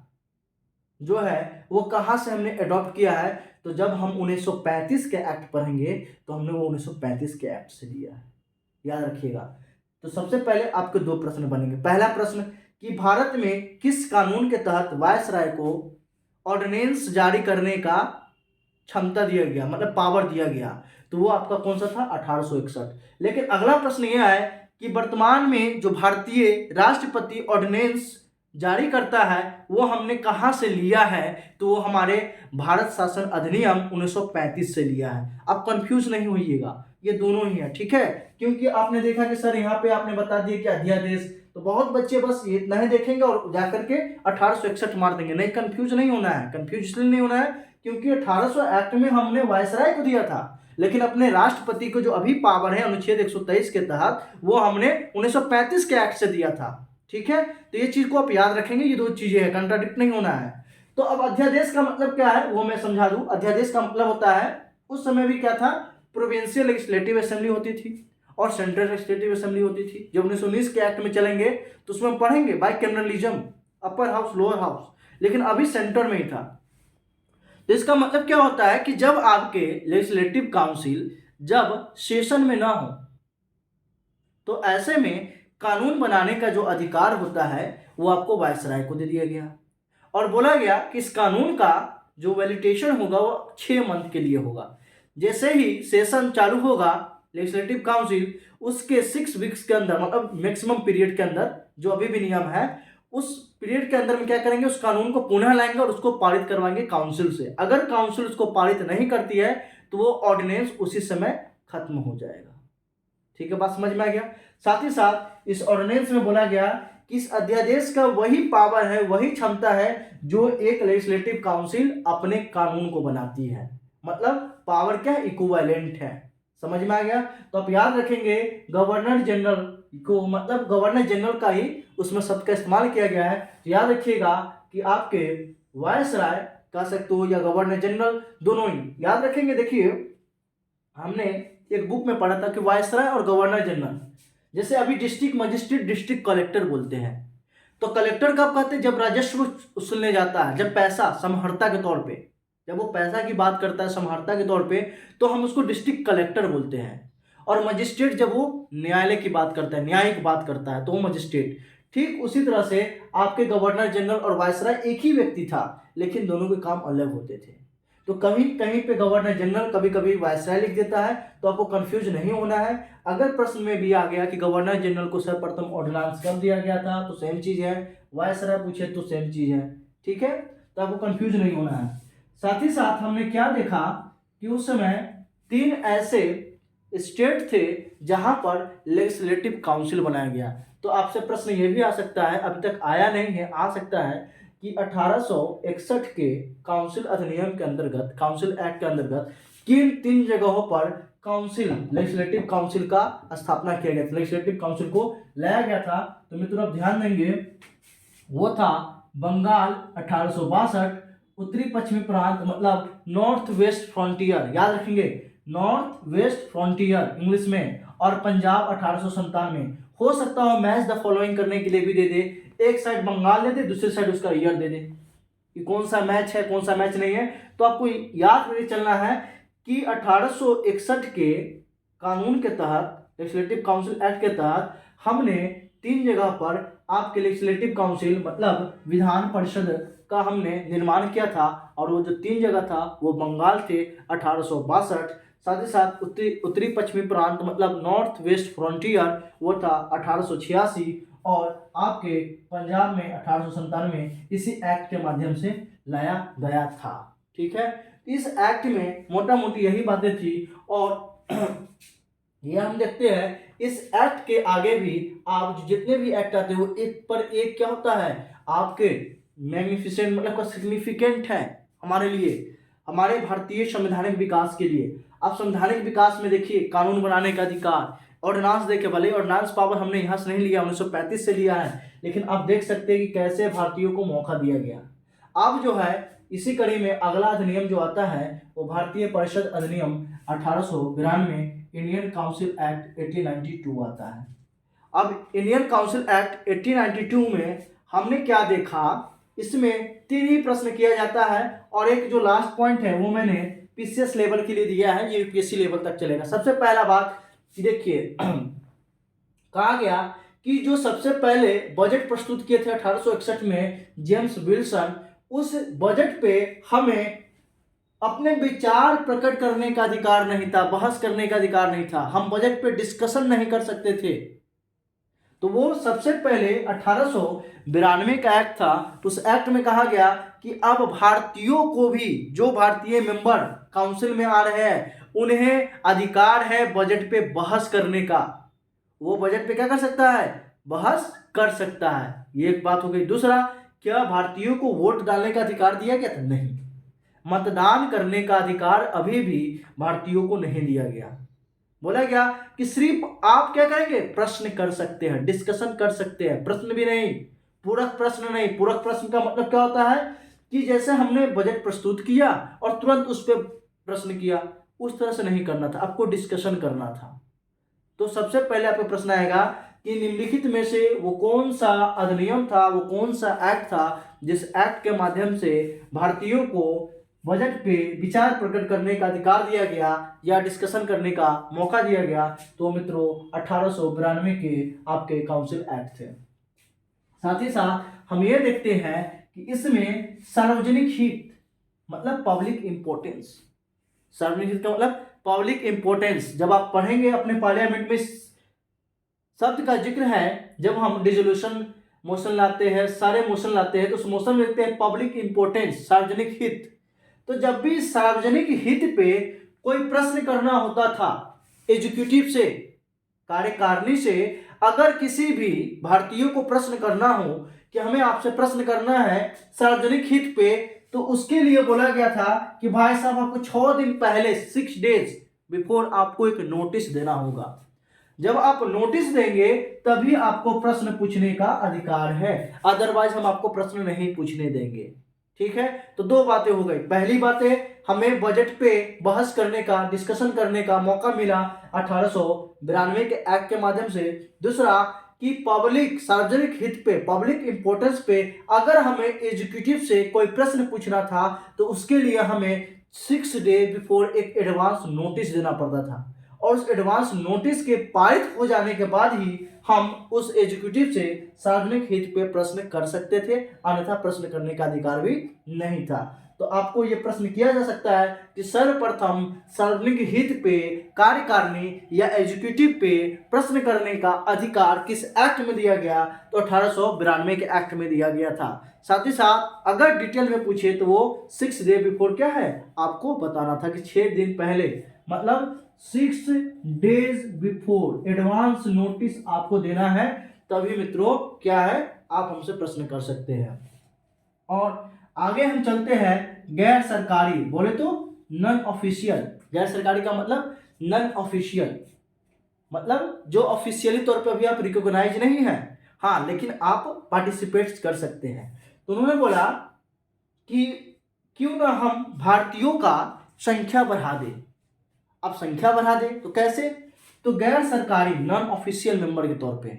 जो है वो कहां से हमने अडॉप्ट किया है, तो जब हम 1935 के एक्ट पढ़ेंगे तो हमने वो 1935 के एक्ट से लिया है, याद रखिएगा। तो सबसे पहले आपके दो प्रश्न बनेंगे। पहला प्रश्न कि भारत में किस कानून के तहत वायसराय को ऑर्डिनेंस जारी करने का क्षमता दिया गया, मतलब पावर दिया गया, तो वो आपका कौन सा था, 1861। लेकिन अगला प्रश्न यह है कि वर्तमान में जो भारतीय राष्ट्रपति ऑर्डिनेंस जारी करता है वो हमने कहां से लिया है, तो वो हमारे भारत शासन अधिनियम 1935 से लिया है। आप कंफ्यूज नहीं होइएगा, ये दोनों ही है, ठीक है। क्योंकि आपने देखा कि सर यहाँ पे आपने बता दिया कि अध्यादेश, तो बहुत बच्चे बस ये नहीं देखेंगे और जाकर के 1861 मार देंगे। नहीं, कंफ्यूज नहीं होना है। कंफ्यूज इसलिए नहीं होना है क्योंकि 1800 एक्ट में हमने वायसराय को दिया था, लेकिन अपने राष्ट्रपति को जो अभी पावर है अनुच्छेद 123 के तहत, वो हमने 1935 के एक्ट से दिया था, ठीक है। तो ये चीज को आप याद रखेंगे, ये दो चीजें हैं, कंट्राडिक्ट नहीं होना है। तो अब अध्यादेश का मतलब क्या है वो मैं समझा दूं। अध्यादेश का मतलब होता है, उस समय भी क्या था, प्रोविंशियल लेजिस्लेटिव असेंबली होती थी और सेंट्रल लेजिस्लेटिव असेंबली होती थी। जब 1919 के एक्ट में चलेंगे तो उसमें हम पढ़ेंगे bicameralism, upper house lower house, लेकिन अभी सेंटर में ही था। तो इसका मतलब क्या होता है कि जब आपके लेजिस्लेटिव काउंसिल जब सेशन में ना हो, तो ऐसे में कानून बनाने का जो अधिकार होता है वो आपको वायसराय को दे दिया गया और बोला गया कि इस कानून का जो वैलिडेशन होगा वो 6 मंथ के लिए होगा। जैसे ही सेशन चालू होगा लेजिस्लेटिव काउंसिल, उसके 6 वीक्स के अंदर, मतलब मैक्सिमम पीरियड के अंदर जो अभी भी नियम है, उस पीरियड के अंदर में क्या करेंगे, उस कानून को पुनः लाएंगे और उसको पारित करवाएंगे काउंसिल से। अगर काउंसिल उसको पारित नहीं करती है तो वो ऑर्डिनेंस उसी समय खत्म हो जाएगा। ठीक है, बात समझ में आ गया। साथ ही साथ इस ऑर्डिनेंस में बोला गया कि इस अध्यादेश का वही पावर है, वही क्षमता है जो एक लेजिस्लेटिव काउंसिल अपने कानून को बनाती है। मतलब पावर क्या इक्विवेलेंट है। समझ में आ गया। तो आप याद रखेंगे गवर्नर जनरल को, मतलब गवर्नर जनरल का ही उसमें शब्द का इस्तेमाल किया गया है। तो याद रखिएगा कि आपके वायसराय कह सकते हो या गवर्नर जनरल, दोनों ही याद रखेंगे। देखिए हमने एक बुक में पढ़ा था कि वायसराय और गवर्नर जनरल, जैसे अभी डिस्ट्रिक्ट मजिस्ट्रेट डिस्ट्रिक्ट कलेक्टर बोलते हैं, तो कलेक्टर कब कहते हैं, जब राजस्व वसूलने जाता है, जब पैसा समहर्ता के तौर पे, जब वो पैसा की बात करता है समहर्ता के तौर पे, तो हम उसको डिस्ट्रिक्ट कलेक्टर बोलते हैं। और मजिस्ट्रेट जब वो न्यायालय की बात करता है, न्यायिक बात करता है, तो वो मजिस्ट्रेट। ठीक उसी तरह से आपके गवर्नर जनरल और वायसराय एक ही व्यक्ति था, लेकिन दोनों के काम अलग होते थे। तो कहीं कहीं पे गवर्नर जनरल, कभी कभी वायसराय लिख देता है, तो आपको कंफ्यूज नहीं होना है। अगर प्रश्न में भी आ गया कि गवर्नर जनरल को सर्वप्रथम ऑर्डिनेंस कब दिया गया था, तो सेम चीज है। वायसराय पूछे तो सेम चीज है। ठीक है, तो आपको कंफ्यूज नहीं होना है। साथ ही साथ हमने क्या देखा कि उस समय 3 ऐसे स्टेट थे जहां पर लेजिस्लेटिव काउंसिल बनाया गया। तो आपसे प्रश्न ये भी आ सकता है, अभी तक आया नहीं है, आ सकता है कि 1861 के काउंसिल अधिनियम के अंतर्गत, काउंसिल एक्ट के अंतर्गत किन 3 जगहों पर काउंसिल, लेजिस्लेटिव काउंसिल का स्थापना किया गया था, लेजिस्लेटिव काउंसिल को लाया गया था। तो मित्रों आप ध्यान देंगे, वो था बंगाल 1862, उत्तरी पश्चिमी प्रांत मतलब नॉर्थ वेस्ट फ्रंटियर, याद रखेंगे नॉर्थ वेस्ट फ्रंटियर इंग्लिश में, और पंजाब 1897। हो सकता हो मैच द फॉलोइंग करने के लिए भी दे दे, एक साइड बंगाल दे दे, दूसरी साइड उसका ईयर दे दे कि कौन सा मैच है कौन सा मैच नहीं है। तो आपको याद नहीं चलना है कि 1861 के कानून के तहत, लेजिस्लेटिव काउंसिल एक्ट के तहत, हमने 3 जगह पर आपके लेजिस्लेटिव काउंसिल मतलब विधान परिषद का हमने निर्माण किया था, और वो जो 3 जगह था वो बंगाल थे 1862, साथ ही साथ उत्तरी पश्चिमी प्रांत मतलब नॉर्थ वेस्ट फ्रंटियर वो था 1886, और आपके पंजाब में 1897 इसी एक्ट के माध्यम से लाया गया था। ठीक है, इस एक्ट में मोटा मोटी यही बातें थी। और ये हम देखते हैं इस एक्ट के आगे भी आप जितने भी एक्ट आते हैं वो एक पर एक क्या होता है, आपके मैग्निफिसेंट मतलब सिग्निफिकेंट है हमारे लिए, हमारे भारतीय संवैधानिक विकास के लिए। आप संवैधानिक विकास में देखिए कानून बनाने का अधिकार, ऑर्डिनेंस देखे, भले ऑर्डिनेंस पावर हमने यहाँ से नहीं लिया, 1935 से लिया है, लेकिन आप देख सकते हैं कि कैसे भारतीयों को मौका दिया गया। अब जो है इसी कड़ी में अगला अधिनियम जो आता है वो भारतीय परिषद अधिनियम 1892, इंडियन काउंसिल एक्ट 1892 आता है। अब इंडियन काउंसिल एक्ट 1892 में हमने क्या देखा, इसमें 3 ही प्रश्न किया जाता है, और एक जो लास्ट पॉइंट है वो मैंने पीसीएस लेवल के लिए दिया है, ये यूपीएससी लेवल तक चलेगा। सबसे पहला बात देखिए कहा गया कि जो सबसे पहले बजट प्रस्तुत किए थे 1861 में जेम्स विल्सन, उस बजट पे हमें अपने विचार प्रकट करने का अधिकार नहीं था, बहस करने का अधिकार नहीं था, हम बजट पे डिस्कशन नहीं कर सकते थे। तो वो सबसे पहले 1892 का एक्ट था। तो उस एक्ट में कहा गया कि अब भारतीयों को भी, जो भारतीय मेंबर काउंसिल में आ रहे हैं, उन्हें अधिकार है बजट पे बहस करने का। वो बजट पे क्या कर सकता है, बहस कर सकता है। ये एक बात हो गई। दूसरा, क्या भारतीयों को वोट डालने का अधिकार दिया गया था? नहीं। मतदान करने का अधिकार अभी भी भारतीयों को नहीं दिया गया। बोला गया कि सिर्फ आप क्या करेंगे, प्रश्न कर सकते हैं, डिस्कशन कर सकते हैं, प्रश्न भी नहीं, पूरक प्रश्न नहीं। पूरक प्रश्न का मतलब क्या होता है कि जैसे हमने बजट प्रस्तुत किया और तुरंत उस पर प्रश्न किया, उस तरह से नहीं करना था, आपको डिस्कशन करना था। तो सबसे पहले आपको प्रश्न आएगा कि निम्नलिखित में से वो कौन सा अधिनियम था, वो कौन सा एक्ट था जिस एक्ट के माध्यम से भारतीयों को बजट पे विचार प्रकट करने का अधिकार दिया गया या डिस्कशन करने का मौका दिया गया, तो मित्रों 1892 के आपके काउंसिल एक्ट थे। साथ ही साथ हम ये देखते हैं कि इसमें सार्वजनिक हित मतलब पब्लिक इंपोर्टेंस, सार्वजनिक हित का मतलब पब्लिक इंपोर्टेंस जब आप पढ़ेंगे अपने पार्लियामेंट में शब्द का जिक्र है, जब हम डिसोल्यूशन मोशन लाते हैं, सारे मोशन लाते हैं, तो उस मोशन में लिखते हैं पब्लिक इंपोर्टेंस, सार्वजनिक हित। तो जब भी सार्वजनिक हित पे कोई प्रश्न करना होता था एग्जीक्यूटिव से, कार्यकारिणी से, अगर किसी भी भारतीयों को प्रश्न करना हो कि हमें आपसे प्रश्न करना है सार्वजनिक हित पे, तो उसके लिए बोला गया था कि भाई साहब आपको 6 दिन पहले 6 डेज बिफोर आपको एक नोटिस देना होगा। जब आप नोटिस देंगे तभी आपको प्रश्न पूछने का अधिकार है, अदरवाइज हम आपको प्रश्न नहीं पूछने देंगे। ठीक है, तो दो बातें हो गई। पहली बात है हमें बजट पे बहस करने का, डिस्कशन करने का मौका मिला 1892 के एक्ट के माध्यम से। दूसरा कि पब्लिक सार्वजनिक हित पे, पब्लिक इंपोर्टेंस पे अगर हमें एग्जीक्यूटिव से कोई प्रश्न पूछना था तो उसके लिए हमें 6 डे बिफोर एक एडवांस नोटिस देना पड़ता था, और उस एडवांस नोटिस के पारित हो जाने के बाद ही हम उस एग्जीक्यूटिव से सार्वजनिक हित पे प्रश्न कर सकते थे, अन्यथा प्रश्न करने का अधिकार भी नहीं था। तो आपको यह प्रश्न किया जा सकता है कि सर्वप्रथम सार्वजनिक हित पे कार्यकारिणी या एग्जीक्यूटिव पे प्रश्न करने का अधिकार किस एक्ट में दिया गया, तो 1892 के एक्ट में दिया गया था। साथ ही साथ अगर डिटेल में पूछे तो वो 6 डे बिफोर क्या है आपको बताना था कि 6 दिन पहले, मतलब 6 डेज बिफोर एडवांस नोटिस आपको देना है, तभी मित्रों क्या है आप हमसे प्रश्न कर सकते हैं। और आगे हम चलते हैं गैर सरकारी, बोले तो नॉन ऑफिशियल। गैर सरकारी का मतलब नॉन ऑफिशियल, मतलब जो ऑफिशियली तौर पे अभी आप रिकॉग्नाइज नहीं है, हाँ लेकिन आप पार्टिसिपेट कर सकते हैं। तो उन्होंने बोला कि क्यों ना हम भारतीयों का संख्या बढ़ा दें। अब संख्या बढ़ा दें तो कैसे, तो गैर सरकारी नॉन ऑफिशियल मेंबर के तौर पे,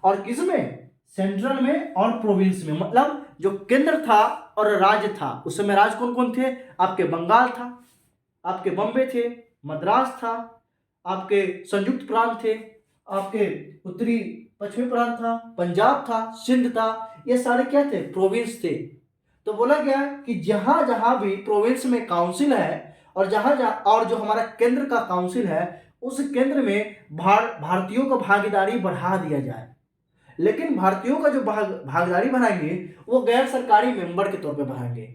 और किसमें, सेंट्रल में और प्रोविंस में, मतलब जो केंद्र था और राज्य था। उस समय राज्य कौन कौन थे, आपके बंगाल था, आपके बॉम्बे थे, मद्रास था, आपके संयुक्त प्रांत थे, आपके उत्तरी पश्चिमी प्रांत था, पंजाब था, सिंध था, ये सारे क्या थे, प्रोविंस थे। तो बोला गया कि जहां जहां भी प्रोविंस में काउंसिल है और जहां जहां और जो हमारा केंद्र का काउंसिल है उस केंद्र में भारतीयों का भागीदारी बढ़ा दिया जाए। लेकिन भारतीयों का जो भागीदारी बढ़ाएंगे वो गैर सरकारी मेंबर के तौर पे बढ़ाएंगे,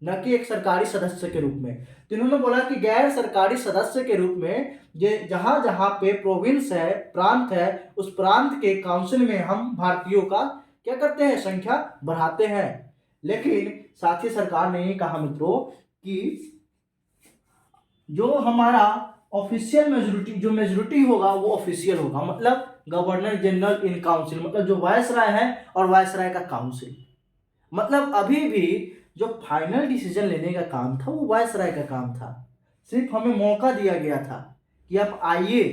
न कि एक सरकारी सदस्य के रूप में। तो इन्होंने बोला कि गैर सरकारी सदस्य के रूप में जहां जहां पे प्रोविंस है, प्रांत है, उस प्रांत के काउंसिल में हम भारतीयों का क्या करते हैं, संख्या बढ़ाते हैं। लेकिन साथ ही सरकार ने ये कहा मित्रों कि जो हमारा ऑफिशियल मेजोरिटी, जो मेजोरिटी होगा वो ऑफिशियल होगा, मतलब गवर्नर जनरल इन काउंसिल, मतलब जो वायसराय है और वायसराय का काउंसिल, मतलब अभी भी जो फाइनल डिसीजन लेने का काम था वो वायसराय का काम था। सिर्फ हमें मौका दिया गया था कि आप आइए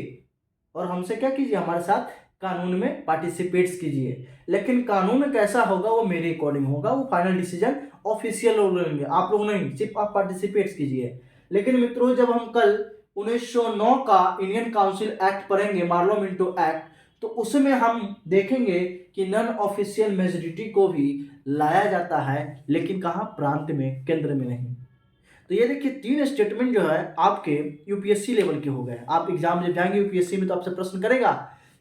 और हमसे क्या कीजिए, हमारे साथ कानून में पार्टिसिपेट्स कीजिए। लेकिन कानून कैसा होगा वो मेरे अकॉर्डिंग होगा, वो फाइनल डिसीजन ऑफिशियल लोग लेंगे, आप लोग नहीं, सिर्फ आप पार्टिसिपेट्स कीजिए। लेकिन मित्रों जब हम कल 1909 का इंडियन काउंसिल एक्ट पढ़ेंगे, मार्लो मिंटो एक्ट, तो उसमें हम देखेंगे कि नॉन ऑफिशियल मेजोरिटी को भी लाया जाता है, लेकिन कहाँ, प्रांत में, केंद्र में नहीं। तो ये देखिए 3 स्टेटमेंट जो है आपके यूपीएससी लेवल के हो गए। आप एग्जाम जब जाएंगे यूपीएससी में तो आपसे प्रश्न करेगा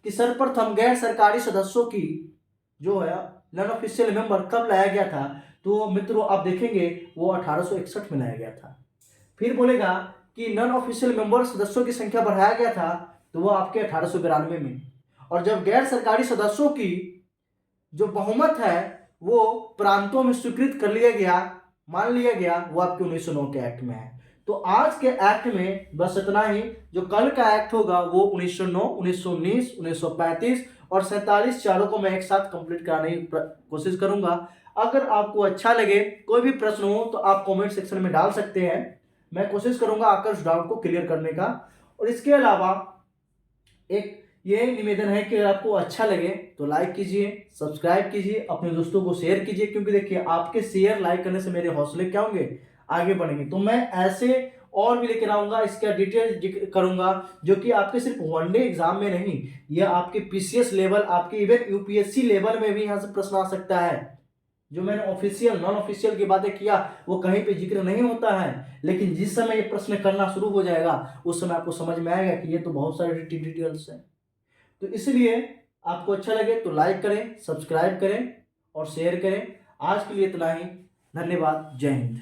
कि सर्वप्रथम गैर सरकारी सदस्यों की जो है नॉन ऑफिशियल मेंबर कब लाया गया था, तो मित्रों आप देखेंगे वो 1861 में लाया गया था। फिर बोलेगा कि नॉन ऑफिशियल मेंबर सदस्यों की संख्या बढ़ाया गया था, तो वो आपके 1892 में। और जब गैर सरकारी सदस्यों की जो बहुमत है वो प्रांतों में स्वीकृत कर लिया गया, मान लिया गया, वो आपके 1909 के एक्ट में है। तो आज के एक्ट में बस इतना ही। जो कल का एक्ट होगा वो 1909, 1919, 1935 और 47 चारों को मैं एक साथ कंप्लीट कराने की कोशिश करूंगा। अगर आपको अच्छा लगे, कोई भी प्रश्न हो तो आप कमेंट सेक्शन में डाल सकते हैं, मैं कोशिश करूंगा आकर उस डाउट को क्लियर करने का। और इसके अलावा एक ये निवेदन है कि अगर आपको अच्छा लगे तो लाइक कीजिए, सब्सक्राइब कीजिए, अपने दोस्तों को शेयर कीजिए, क्योंकि देखिए आपके शेयर लाइक करने से मेरे हौसले क्या होंगे, आगे बढ़ेंगे। तो मैं ऐसे और भी लेकर आऊँगा, इसका डिटेल जिक्र करूँगा, जो कि आपके सिर्फ वनडे एग्जाम में नहीं, यह आपके पीसीएस लेवल, आपके इवन यूपीएससी लेवल में भी यहाँ से प्रश्न आ सकता है। जो मैंने ऑफिशियल नॉन ऑफिशियल की बातें किया वो कहीं पे जिक्र नहीं होता है, लेकिन जिस समय ये प्रश्न करना शुरू हो जाएगा उस समय आपको समझ में आएगा कि ये तो बहुत सारे डिटेल्स हैं। तो इसलिए आपको अच्छा लगे तो लाइक करें, सब्सक्राइब करें और शेयर करें। आज के लिए इतना ही। धन्यवाद। जय हिंद।